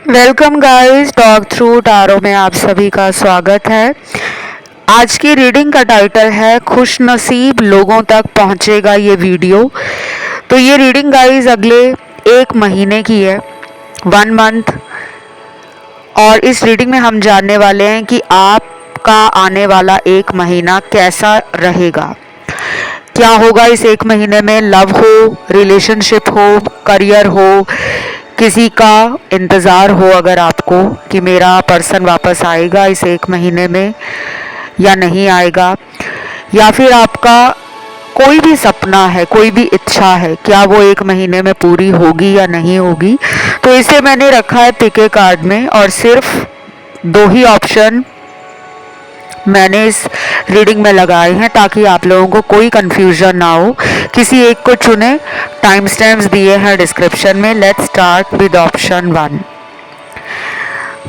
Welcome guys, talk through tarot में आप सभी का स्वागत है। आज की रीडिंग का टाइटल है खुशनसीब लोगों तक पहुंचेगा ये वीडियो। तो ये रीडिंग गाइस अगले 1 महीने की है, 1 मंथ। और इस रीडिंग में हम जानने वाले हैं कि आपका आने वाला 1 महीना कैसा रहेगा, क्या होगा इस 1 महीने में। लव हो, रिलेशनशिप हो, करियर हो, किसी का इंतज़ार हो अगर आपको कि मेरा पर्सन वापस आएगा इस 1 महीने में या नहीं आएगा, या फिर आपका कोई भी सपना है, कोई भी इच्छा है, क्या वो 1 महीने में पूरी होगी या नहीं होगी। तो इसे मैंने रखा है पिक ए कार्ड में और सिर्फ 2 ही ऑप्शन मैंने इस रीडिंग में लगाए हैं ताकि आप लोगों को कोई कंफ्यूजन ना हो। किसी एक को चुने, टाइम स्टैम्प्स दिए हैं डिस्क्रिप्शन में। Let's start with option 1।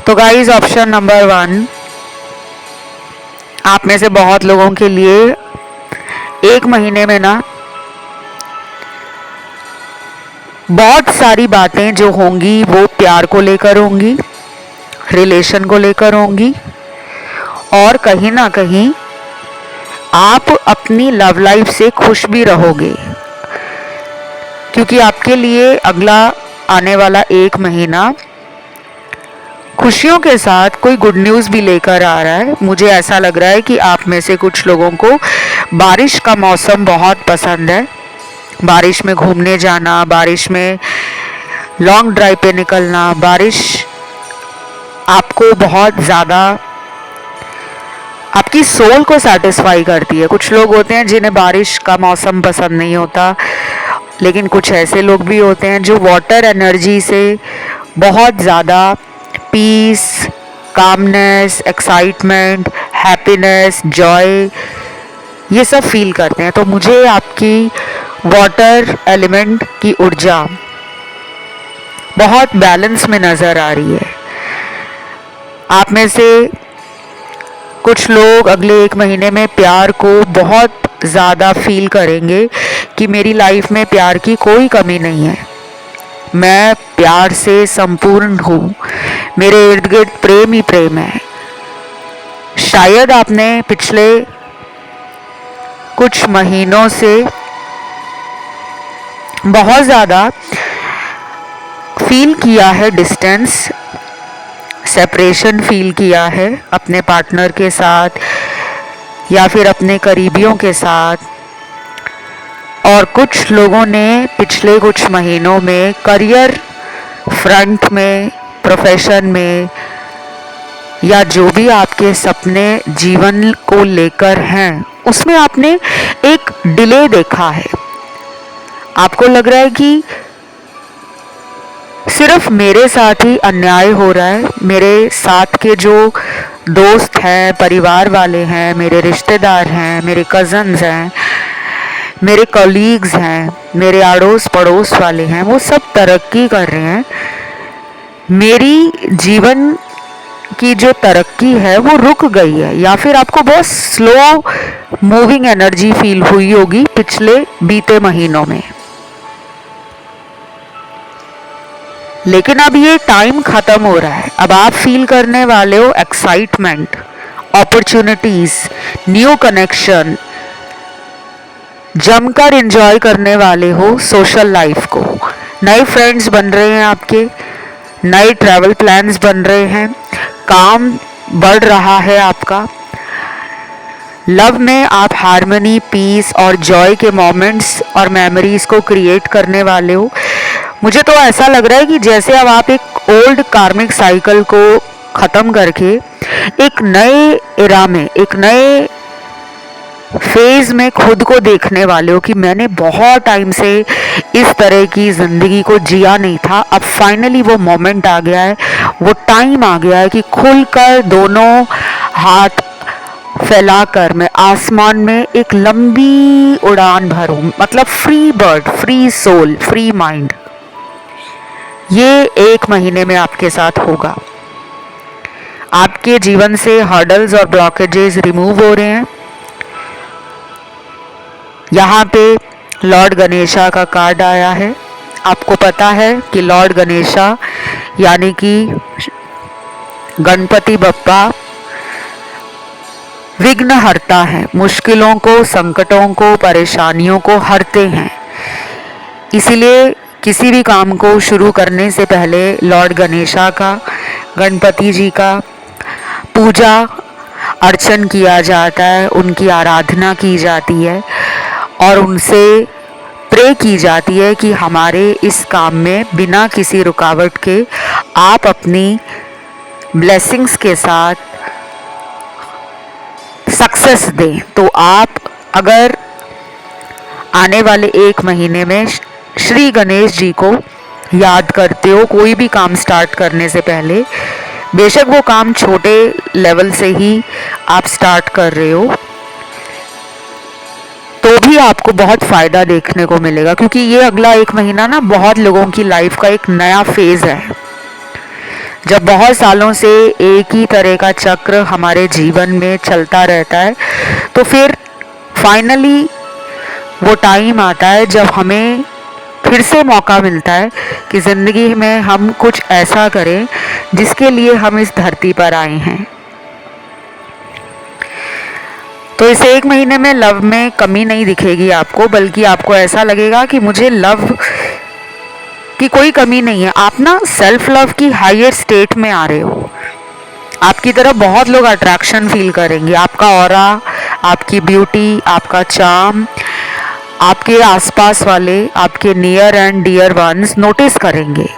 तो गाइस, ऑप्शन नंबर 1 आप में से बहुत लोगों के लिए 1 महीने में ना बहुत सारी बातें जो होंगी वो प्यार को लेकर होंगी, रिलेशन को लेकर होंगी, और कहीं ना कहीं आप अपनी लव लाइफ से खुश भी रहोगे, क्योंकि आपके लिए अगला आने वाला 1 महीना खुशियों के साथ कोई गुड न्यूज़ भी लेकर आ रहा है। मुझे ऐसा लग रहा है कि आप में से कुछ लोगों को बारिश का मौसम बहुत पसंद है। बारिश में घूमने जाना, बारिश में लॉन्ग ड्राइव पे निकलना, बारिश आपको बहुत ज़्यादा आपकी सोल को सेटिस्फाई करती है। कुछ लोग होते हैं जिन्हें बारिश का मौसम पसंद नहीं होता, लेकिन कुछ ऐसे लोग भी होते हैं जो वाटर एनर्जी से बहुत ज़्यादा peace, calmness, excitement, happiness, joy ये सब फील करते हैं। तो मुझे आपकी वाटर एलिमेंट की ऊर्जा बहुत बैलेंस में नज़र आ रही है। आप में से कुछ लोग अगले 1 महीने में प्यार को बहुत ज़्यादा फील करेंगे कि मेरी लाइफ में प्यार की कोई कमी नहीं है, मैं प्यार से संपूर्ण हूँ, मेरे इर्द गिर्द प्रेम ही प्रेम है। शायद आपने पिछले कुछ महीनों से बहुत ज़्यादा फील किया है डिस्टेंस, सेपरेशन फील किया है अपने पार्टनर के साथ या फिर अपने करीबियों के साथ। और कुछ लोगों ने पिछले कुछ महीनों में करियर फ्रंट में, प्रोफेशन में, या जो भी आपके सपने जीवन को लेकर हैं उसमें आपने एक डिले देखा है। आपको लग रहा है कि सिर्फ मेरे साथ ही अन्याय हो रहा है, मेरे साथ के जो दोस्त हैं, परिवार वाले हैं, मेरे रिश्तेदार हैं, मेरे कज़न्स हैं, मेरे कलीग्स हैं, मेरे अड़ोस पड़ोस वाले हैं, वो सब तरक्की कर रहे हैं। मेरी जीवन की जो तरक्की है वो रुक गई है, या फिर आपको बहुत स्लो मूविंग एनर्जी फील हुई होगी पिछले बीते महीनों में। लेकिन अब ये टाइम ख़त्म हो रहा है। अब आप फील करने वाले हो एक्साइटमेंट, अपॉर्चुनिटीज़, न्यू कनेक्शन, जमकर एंजॉय करने वाले हो सोशल लाइफ को। नए फ्रेंड्स बन रहे हैं आपके, नए ट्रैवल प्लान्स बन रहे हैं, काम बढ़ रहा है आपका। लव में आप हार्मनी, पीस और जॉय के मोमेंट्स और मेमोरीज को क्रिएट करने वाले हो। मुझे तो ऐसा लग रहा है कि जैसे अब आप एक ओल्ड कार्मिक साइकिल को ख़त्म करके एक नए एरा में, एक नए फेज में खुद को देखने वाले हो कि मैंने बहुत टाइम से इस तरह की ज़िंदगी को जिया नहीं था। अब फाइनली वो मोमेंट आ गया है, वो टाइम आ गया है कि खुलकर दोनों हाथ फैलाकर मैं आसमान में एक लंबी उड़ान भरूं, मतलब free bird, free soul, free mind. ये 1 महीने में आपके साथ होगा। आपके जीवन से हर्डल्स और ब्लॉकेजेस रिमूव हो रहे हैं। यहाँ पे लॉर्ड गणेशा का कार्ड आया है। आपको पता है कि लॉर्ड गणेशा यानी कि गणपति बप्पा विघ्नहर्ता है, मुश्किलों को, संकटों को, परेशानियों को हरते हैं। इसीलिए किसी भी काम को शुरू करने से पहले लॉर्ड गणेशा का, गणपति जी का पूजा अर्चन किया जाता है, उनकी आराधना की जाती है और उनसे प्रे की जाती है कि हमारे इस काम में बिना किसी रुकावट के आप अपनी ब्लेसिंग्स के साथ सक्सेस दें। तो आप अगर आने वाले 1 महीने में श्री गणेश जी को याद करते हो कोई भी काम स्टार्ट करने से पहले, बेशक वो काम छोटे लेवल से ही आप स्टार्ट कर रहे हो, तो भी आपको बहुत फ़ायदा देखने को मिलेगा, क्योंकि ये अगला 1 महीना ना बहुत लोगों की लाइफ का एक नया फेज़ है। जब बहुत सालों से एक ही तरह का चक्र हमारे जीवन में चलता रहता है, तो फिर फाइनली वो टाइम आता है जब हमें फिर से मौका मिलता है कि ज़िंदगी में हम कुछ ऐसा करें जिसके लिए हम इस धरती पर आए हैं। तो इस 1 महीने में लव में कमी नहीं दिखेगी आपको, बल्कि आपको ऐसा लगेगा कि मुझे लव की कोई कमी नहीं है। आप ना सेल्फ लव की हायर स्टेट में आ रहे हो। आपकी तरफ बहुत लोग अट्रैक्शन फील करेंगे। आपका ऑरा, आपकी ब्यूटी, आपका चार्म, आपके आसपास वाले, आपके near and dear ones notice करेंगे।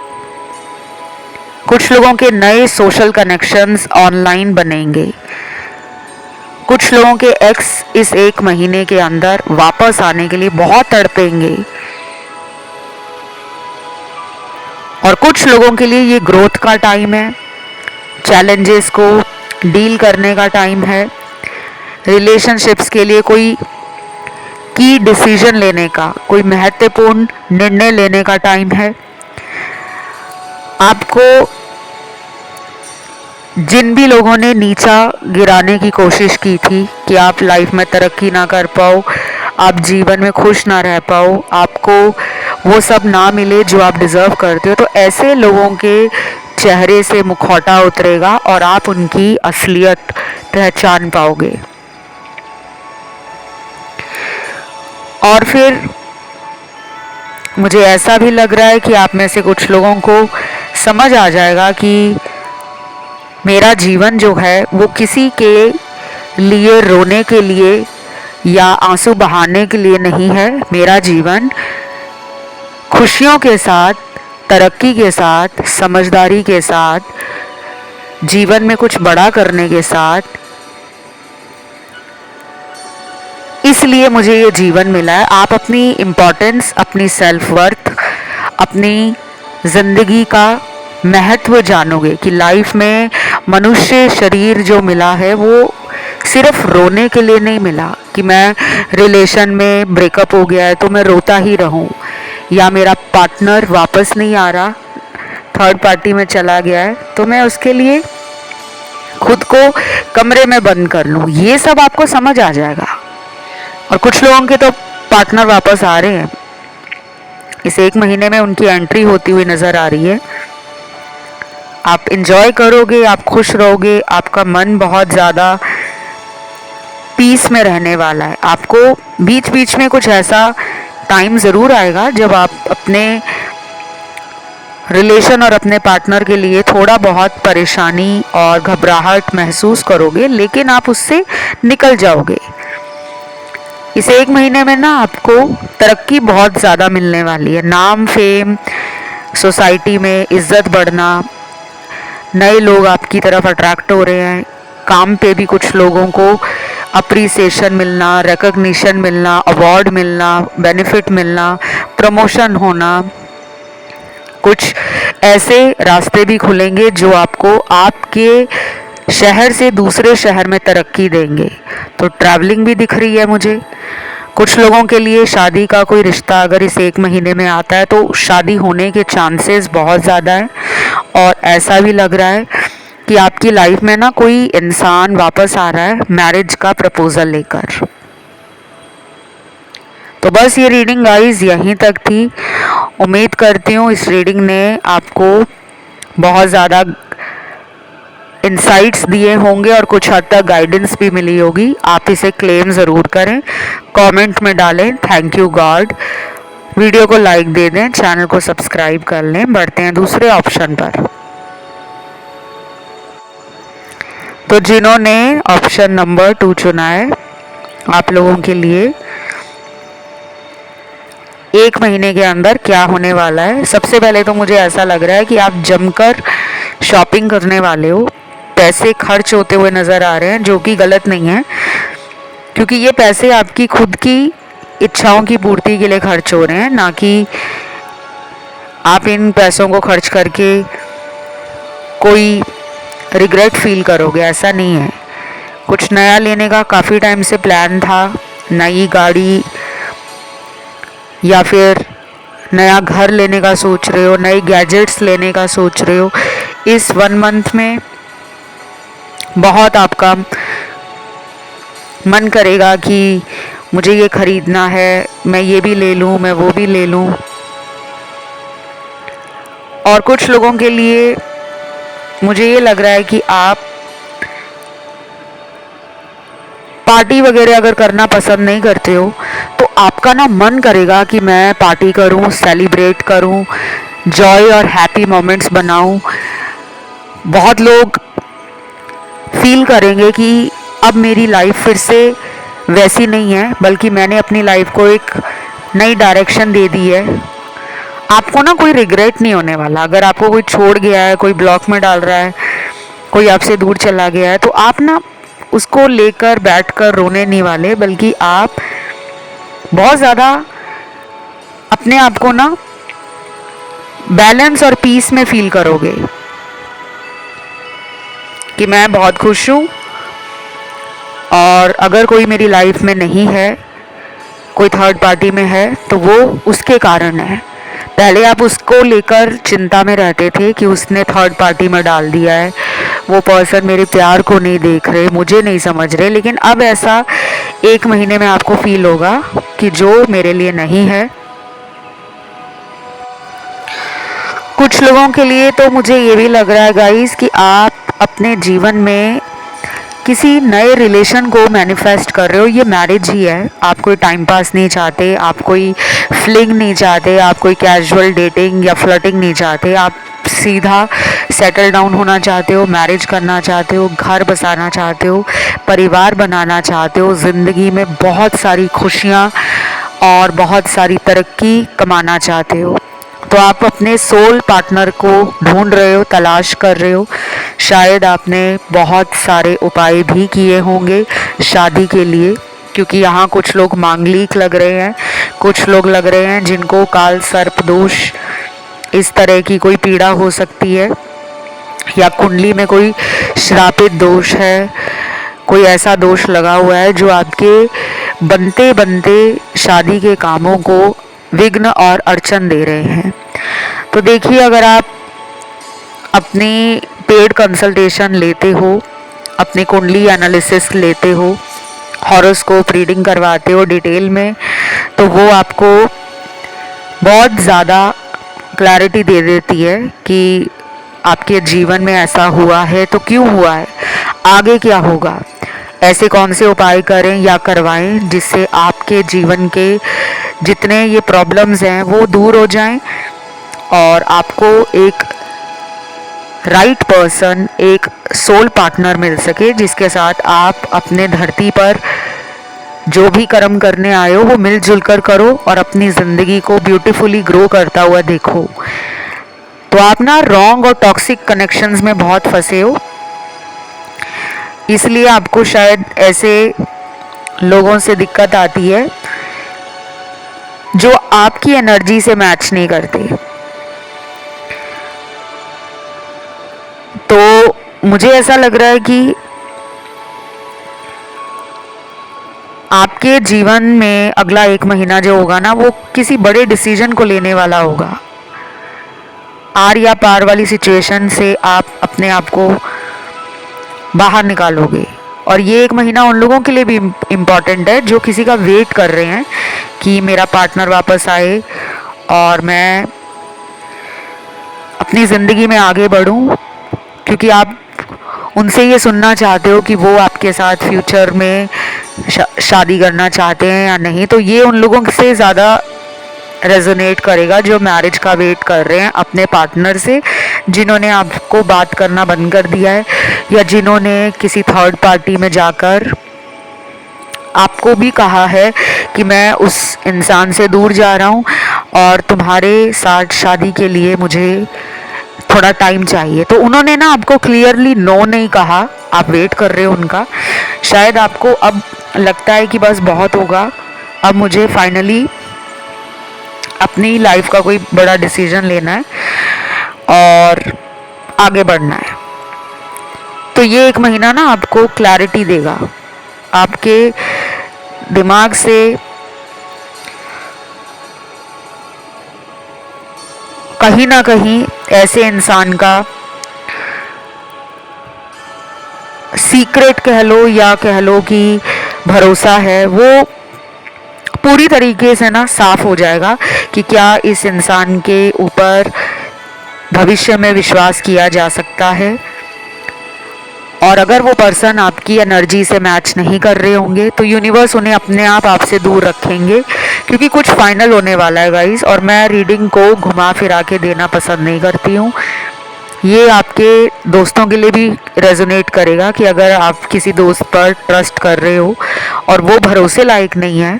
कुछ लोगों के नए सोशल कनेक्शंस ऑनलाइन बनेंगे। कुछ लोगों के एक्स इस 1 महीने के अंदर वापस आने के लिए बहुत तड़पेंगे और कुछ लोगों के लिए ये ग्रोथ का टाइम है, चैलेंजेस को डील करने का टाइम है, रिलेशनशिप्स के लिए कोई की डिसीजन लेने का, कोई महत्वपूर्ण निर्णय लेने का टाइम है। आपको जिन भी लोगों ने नीचा गिराने की कोशिश की थी कि आप लाइफ में तरक्की ना कर पाओ, आप जीवन में खुश ना रह पाओ, आपको वो सब ना मिले जो आप डिज़र्व करते हो, तो ऐसे लोगों के चेहरे से मुखौटा उतरेगा और आप उनकी असलियत पहचान पाओगे। और फिर मुझे ऐसा भी लग रहा है कि आप में से कुछ लोगों को समझ आ जाएगा कि मेरा जीवन जो है वो किसी के लिए रोने के लिए या आंसू बहाने के लिए नहीं है। मेरा जीवन खुशियों के साथ, तरक्की के साथ, समझदारी के साथ, जीवन में कुछ बड़ा करने के साथ, इसलिए मुझे ये जीवन मिला है। आप अपनी इम्पोर्टेंस, अपनी सेल्फ वर्थ, अपनी ज़िंदगी का महत्व जानोगे कि लाइफ में मनुष्य शरीर जो मिला है वो सिर्फ रोने के लिए नहीं मिला कि मैं रिलेशन में ब्रेकअप हो गया है तो मैं रोता ही रहूं, या मेरा पार्टनर वापस नहीं आ रहा, थर्ड पार्टी में चला गया है तो मैं उसके लिए खुद को कमरे में बंद कर लूं। ये सब आपको समझ आ जाएगा। और कुछ लोगों के तो पार्टनर वापस आ रहे हैं, इस 1 महीने में उनकी एंट्री होती हुई नज़र आ रही है। आप इंजॉय करोगे, आप खुश रहोगे, आपका मन बहुत ज़्यादा पीस में रहने वाला है। आपको बीच बीच में कुछ ऐसा टाइम ज़रूर आएगा जब आप अपने रिलेशन और अपने पार्टनर के लिए थोड़ा बहुत परेशानी और घबराहट महसूस करोगे, लेकिन आप उससे निकल जाओगे। इस 1 महीने में ना आपको तरक्की बहुत ज़्यादा मिलने वाली है। नाम, फेम, सोसाइटी में इज्जत बढ़ना, नए लोग आपकी तरफ अट्रैक्ट हो रहे हैं, काम पे भी कुछ लोगों को अप्रिसिएशन मिलना, रिकॉग्निशन मिलना, अवार्ड मिलना, बेनिफिट मिलना, प्रमोशन होना, कुछ ऐसे रास्ते भी खुलेंगे जो आपको आपके शहर से दूसरे शहर में तरक्की देंगे। तो ट्रैवलिंग भी दिख रही है मुझे। कुछ लोगों के लिए शादी का कोई रिश्ता अगर इस 1 महीने में आता है तो शादी होने के चांसेस बहुत ज़्यादा है। और ऐसा भी लग रहा है कि आपकी लाइफ में ना कोई इंसान वापस आ रहा है मैरिज का प्रपोजल लेकर। तो बस ये रीडिंग गाइस यहीं तक थी। उम्मीद करती हूँ इस रीडिंग ने आपको बहुत ज़्यादा इंसाइट्स दिए होंगे और कुछ हद तक गाइडेंस भी मिली होगी। आप इसे क्लेम ज़रूर करें, कमेंट में डालें थैंक यू गॉड, वीडियो को लाइक दे दें, चैनल को सब्सक्राइब कर लें। बढ़ते हैं दूसरे ऑप्शन पर। तो जिन्होंने ऑप्शन नंबर 2 चुना है, आप लोगों के लिए 1 महीने के अंदर क्या होने वाला है। सबसे पहले तो मुझे ऐसा लग रहा है कि आप जमकर शॉपिंग करने वाले हो, पैसे खर्च होते हुए नज़र आ रहे हैं, जो कि गलत नहीं है, क्योंकि ये पैसे आपकी खुद की इच्छाओं की पूर्ति के लिए खर्च हो रहे हैं, ना कि आप इन पैसों को खर्च करके कोई रिग्रेट फील करोगे, ऐसा नहीं है। कुछ नया लेने का काफ़ी टाइम से प्लान था, नई गाड़ी या फिर नया घर लेने का सोच रहे हो, नए गैजेट्स लेने का सोच रहे हो। इस 1 मंथ में बहुत आपका मन करेगा कि मुझे ये ख़रीदना है, मैं ये भी ले लूँ, मैं वो भी ले लूँ। और कुछ लोगों के लिए मुझे ये लग रहा है कि आप पार्टी वगैरह अगर करना पसंद नहीं करते हो, तो आपका ना मन करेगा कि मैं पार्टी करूं, सेलिब्रेट करूं, जॉय और हैप्पी मोमेंट्स बनाऊं। बहुत लोग फील करेंगे कि अब मेरी लाइफ फिर से वैसी नहीं है, बल्कि मैंने अपनी लाइफ को एक नई डायरेक्शन दे दी है। आपको ना कोई रिग्रेट नहीं होने वाला। अगर आपको कोई छोड़ गया है, कोई ब्लॉक में डाल रहा है, कोई आपसे दूर चला गया है, तो आप ना उसको लेकर बैठकर रोने नहीं वाले, बल्कि आप बहुत ज़्यादा अपने आप को ना बैलेंस और पीस में फील करोगे कि मैं बहुत खुश हूँ। और अगर कोई मेरी लाइफ में नहीं है, कोई थर्ड पार्टी में है, तो वो उसके कारण है। पहले आप उसको लेकर चिंता में रहते थे कि उसने थर्ड पार्टी में डाल दिया है, वो पर्सन मेरे प्यार को नहीं देख रहे, मुझे नहीं समझ रहे। लेकिन अब ऐसा 1 महीने में आपको फील होगा कि जो मेरे लिए नहीं है। कुछ लोगों के लिए तो मुझे ये भी लग रहा है गाइस कि आप अपने जीवन में किसी नए रिलेशन को मैनिफेस्ट कर रहे हो। ये मैरिज ही है। आप कोई टाइम पास नहीं चाहते, आप कोई फ्लिंग नहीं चाहते, आप कोई कैजुअल डेटिंग या फ्लर्टिंग नहीं चाहते, आप सीधा सेटल डाउन होना चाहते हो, मैरिज करना चाहते हो, घर बसाना चाहते हो, परिवार बनाना चाहते हो, ज़िंदगी में बहुत सारी खुशियाँ और बहुत सारी तरक्की कमाना चाहते हो। तो आप अपने सोल पार्टनर को ढूंढ रहे हो, तलाश कर रहे हो। शायद आपने बहुत सारे उपाय भी किए होंगे शादी के लिए, क्योंकि यहाँ कुछ लोग मांगलिक लग रहे हैं, कुछ लोग लग रहे हैं जिनको काल सर्प दोष, इस तरह की कोई पीड़ा हो सकती है, या कुंडली में कोई श्रापित दोष है, कोई ऐसा दोष लगा हुआ है जो आपके बनते बनते शादी के कामों को विघ्न और अड़चन दे रहे हैं। तो देखिए, अगर आप अपनी पेड कंसल्टेशन लेते हो, अपनी कुंडली एनालिसिस लेते हो, हॉरोस्कोप रीडिंग करवाते हो डिटेल में, तो वो आपको बहुत ज़्यादा क्लैरिटी दे देती है कि आपके जीवन में ऐसा हुआ है तो क्यों हुआ है, आगे क्या होगा, ऐसे कौन से उपाय करें या करवाएं जिससे आपके जीवन के जितने ये प्रॉब्लम्स हैं वो दूर हो जाएं और आपको एक राइट पर्सन, एक सोल पार्टनर मिल सके, जिसके साथ आप अपने धरती पर जो भी कर्म करने आए हो वो मिलजुल कर करो और अपनी ज़िंदगी को ब्यूटीफुली ग्रो करता हुआ देखो। तो आप ना रॉन्ग और टॉक्सिक कनेक्शंस में बहुत फंसे हो, इसलिए आपको शायद ऐसे लोगों से दिक्कत आती है जो आपकी एनर्जी से मैच नहीं करते। तो मुझे ऐसा लग रहा है कि आपके जीवन में अगला 1 महीना जो होगा ना, वो किसी बड़े डिसीजन को लेने वाला होगा। आर या पार वाली सिचुएशन से आप अपने आप को बाहर निकालोगे। और ये 1 महीना उन लोगों के लिए भी इम्पॉर्टेंट है जो किसी का वेट कर रहे हैं कि मेरा पार्टनर वापस आए और मैं अपनी ज़िंदगी में आगे बढ़ूं, क्योंकि आप उनसे ये सुनना चाहते हो कि वो आपके साथ फ्यूचर में शादी करना चाहते हैं या नहीं। तो ये उन लोगों से ज़्यादा रेजोनेट करेगा जो मैरिज का वेट कर रहे हैं अपने पार्टनर से, जिन्होंने आपको बात करना बंद कर दिया है, या जिन्होंने किसी थर्ड पार्टी में जाकर आपको भी कहा है कि मैं उस इंसान से दूर जा रहा हूँ और तुम्हारे साथ शादी के लिए मुझे थोड़ा टाइम चाहिए। तो उन्होंने ना आपको क्लियरली नो नहीं कहा, आप वेट कर रहे हो उनका। शायद आपको अब लगता है कि बस बहुत होगा, अब मुझे फाइनली अपनी लाइफ का कोई बड़ा डिसीजन लेना है और आगे बढ़ना है। तो ये एक महीना ना आपको क्लैरिटी देगा, आपके दिमाग से कहीं ना कहीं ऐसे इंसान का सीक्रेट कह लो या कह लो कि भरोसा है, वो पूरी तरीके से ना साफ हो जाएगा कि क्या इस इंसान के ऊपर भविष्य में विश्वास किया जा सकता है। और अगर वो पर्सन आपकी एनर्जी से मैच नहीं कर रहे होंगे तो यूनिवर्स उन्हें अपने आप आपसे दूर रखेंगे, क्योंकि कुछ फाइनल होने वाला है गाइस। और मैं रीडिंग को घुमा फिरा के देना पसंद नहीं करती हूँ। ये आपके दोस्तों के लिए भी रेजोनेट करेगा कि अगर आप किसी दोस्त पर ट्रस्ट कर रहे हो और वो भरोसे लायक नहीं है,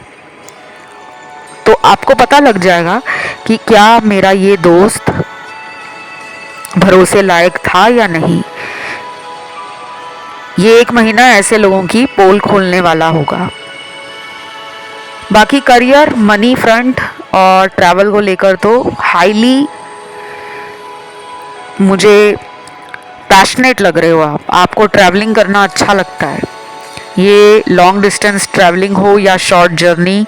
तो आपको पता लग जाएगा कि क्या मेरा ये दोस्त भरोसे लायक था या नहीं। ये एक महीना ऐसे लोगों की पोल खोलने वाला होगा। बाकी करियर, मनी फ्रंट और ट्रैवल को लेकर तो हाईली मुझे पैशनेट लग रहे हो आप, आपको ट्रैवलिंग करना अच्छा लगता है। ये लॉन्ग डिस्टेंस ट्रैवलिंग हो या short journey,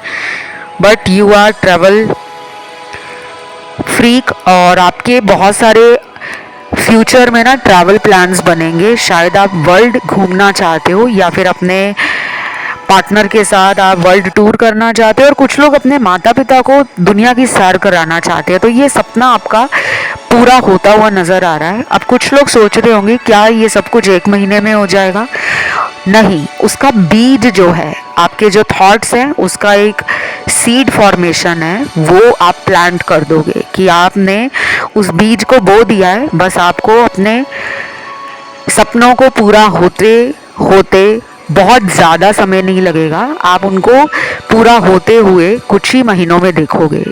but you are travel freak और आपके बहुत सारे फ्यूचर में ना ट्रैवल प्लान्स बनेंगे। शायद आप वर्ल्ड घूमना चाहते हो या फिर अपने पार्टनर के साथ आप वर्ल्ड टूर करना चाहते हो, और कुछ लोग अपने माता पिता को दुनिया की सैर कराना चाहते हैं। तो ये सपना आपका पूरा होता हुआ नज़र आ रहा है। अब कुछ लोग सोच रहे होंगे क्या ये सब कुछ एक महीने में हो जाएगा? नहीं, उसका बीज जो है, आपके जो थॉट्स हैं उसका एक सीड फॉर्मेशन है, वो आप प्लांट कर दोगे कि आपने उस बीज को बो दिया है। बस आपको अपने सपनों को पूरा होते होते बहुत ज़्यादा समय नहीं लगेगा, आप उनको पूरा होते हुए कुछ ही महीनों में देखोगे,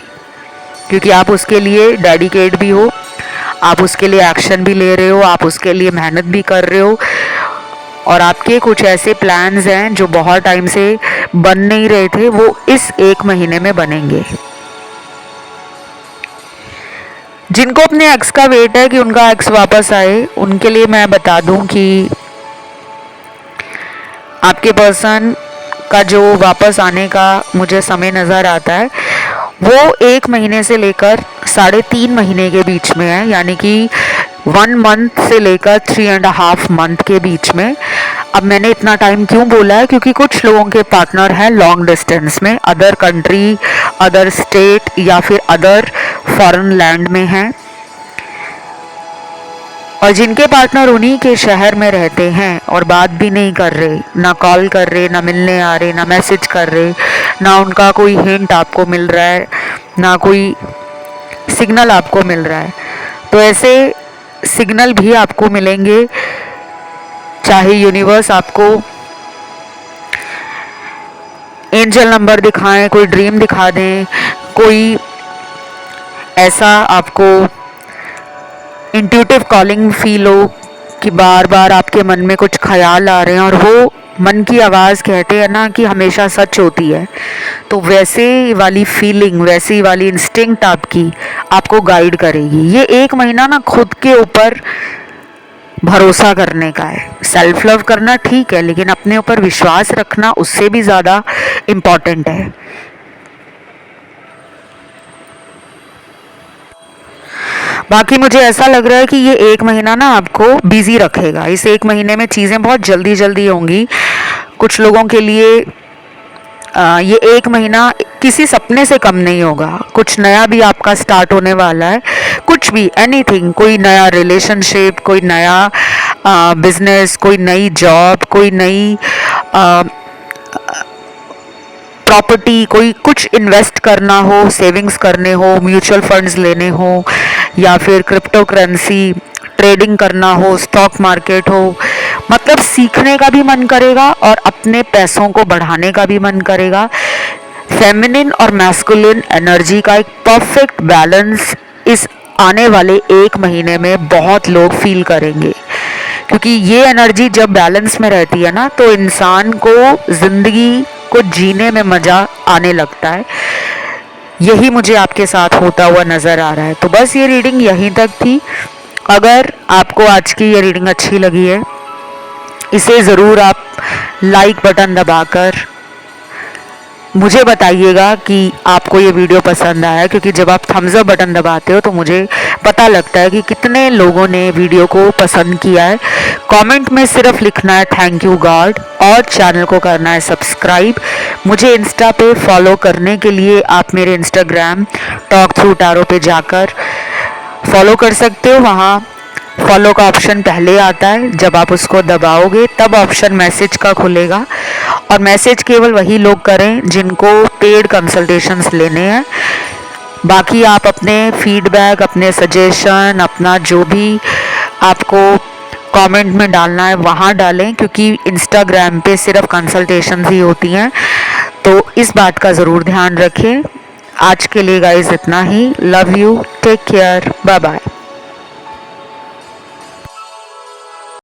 क्योंकि आप उसके लिए डेडिकेट भी हो, आप उसके लिए एक्शन भी ले रहे हो, आप उसके लिए मेहनत भी कर रहे हो, और आपके कुछ ऐसे प्लान्स हैं जो बहुत टाइम से बन नहीं रहे थे, वो इस एक महीने में बनेंगे। जिनको अपने एक्स का वेट है कि उनका एक्स वापस आए, उनके लिए मैं बता दूं कि आपके पर्सन का जो वापस आने का मुझे समय नज़र आता है वो 1 महीने से लेकर 3.5 महीने के बीच में है, यानी कि 1 मंथ से लेकर 3.5 मंथ के बीच में। अब मैंने इतना टाइम क्यों बोला है, क्योंकि कुछ लोगों के पार्टनर हैं लॉन्ग डिस्टेंस में, अदर कंट्री, अदर स्टेट या फिर अदर फॉरेन लैंड में हैं, और जिनके पार्टनर उन्हीं के शहर में रहते हैं और बात भी नहीं कर रहे, ना कॉल कर रहे, ना मिलने आ रहे, ना मैसेज कर रहे, ना उनका कोई हिंट आपको मिल रहा है, ना कोई सिग्नल आपको मिल रहा है। तो ऐसे सिग्नल भी आपको मिलेंगे, चाहे यूनिवर्स आपको एंजल नंबर दिखाएं, कोई ड्रीम दिखा दें, कोई ऐसा आपको इंट्यूटिव कॉलिंग फील हो कि बार बार आपके मन में कुछ ख्याल आ रहे हैं, और वो मन की आवाज़ कहते हैं ना कि हमेशा सच होती है, तो वैसे वाली फीलिंग, वैसी वाली इंस्टिंक्ट आपकी आपको गाइड करेगी। ये 1 महीना ना खुद के ऊपर भरोसा करने का है। सेल्फ लव करना ठीक है, लेकिन अपने ऊपर विश्वास रखना उससे भी ज़्यादा इम्पॉर्टेंट है। बाकी मुझे ऐसा लग रहा है कि ये 1 महीना ना आपको बिजी रखेगा। इस 1 महीने में चीज़ें बहुत जल्दी जल्दी होंगी। कुछ लोगों के लिए ये एक महीना किसी सपने से कम नहीं होगा। कुछ नया भी आपका स्टार्ट होने वाला है, कुछ भी, एनीथिंग, कोई नया रिलेशनशिप, कोई नया बिजनेस, कोई नई जॉब, कोई नई प्रॉपर्टी, कोई कुछ इन्वेस्ट करना हो, सेविंग्स करने हो, म्यूचुअल फंड्स लेने हो, या फिर क्रिप्टो करेंसी ट्रेडिंग करना हो, स्टॉक मार्केट हो, मतलब सीखने का भी मन करेगा और अपने पैसों को बढ़ाने का भी मन करेगा। फेमिनिन और मैस्कुलिन एनर्जी का एक परफेक्ट बैलेंस इस आने वाले एक महीने में बहुत लोग फील करेंगे, क्योंकि ये एनर्जी जब बैलेंस में रहती है ना, तो इंसान को जिंदगी को जीने में मज़ा आने लगता है। यही मुझे आपके साथ होता हुआ नज़र आ रहा है। तो बस ये रीडिंग यहीं तक थी। अगर आपको आज की ये रीडिंग अच्छी लगी है, इसे ज़रूर आप लाइक बटन दबाकर मुझे बताइएगा कि आपको ये वीडियो पसंद आया, क्योंकि जब आप थम्स अप बटन दबाते हो तो मुझे पता लगता है कि कितने लोगों ने वीडियो को पसंद किया है। कमेंट में सिर्फ लिखना है थैंक यू गॉड, और चैनल को करना है सब्सक्राइब। मुझे इंस्टा पे फॉलो करने के लिए आप मेरे इंस्टाग्राम टॉक थ्रू टैरो पे जाकर फॉलो कर सकते हो। वहाँ फॉलो का ऑप्शन पहले आता है, जब आप उसको दबाओगे तब ऑप्शन मैसेज का खुलेगा, और मैसेज केवल वही लोग करें जिनको पेड कंसल्टेशंस लेने हैं। बाकी आप अपने फीडबैक, अपने सजेशन, अपना जो भी आपको कमेंट में डालना है वहाँ डालें, क्योंकि इंस्टाग्राम पे सिर्फ कंसल्टेशंस ही होती हैं। तो इस बात का ज़रूर ध्यान रखें। आज के लिए गाइस इतना ही। Love you, take care, bye bye.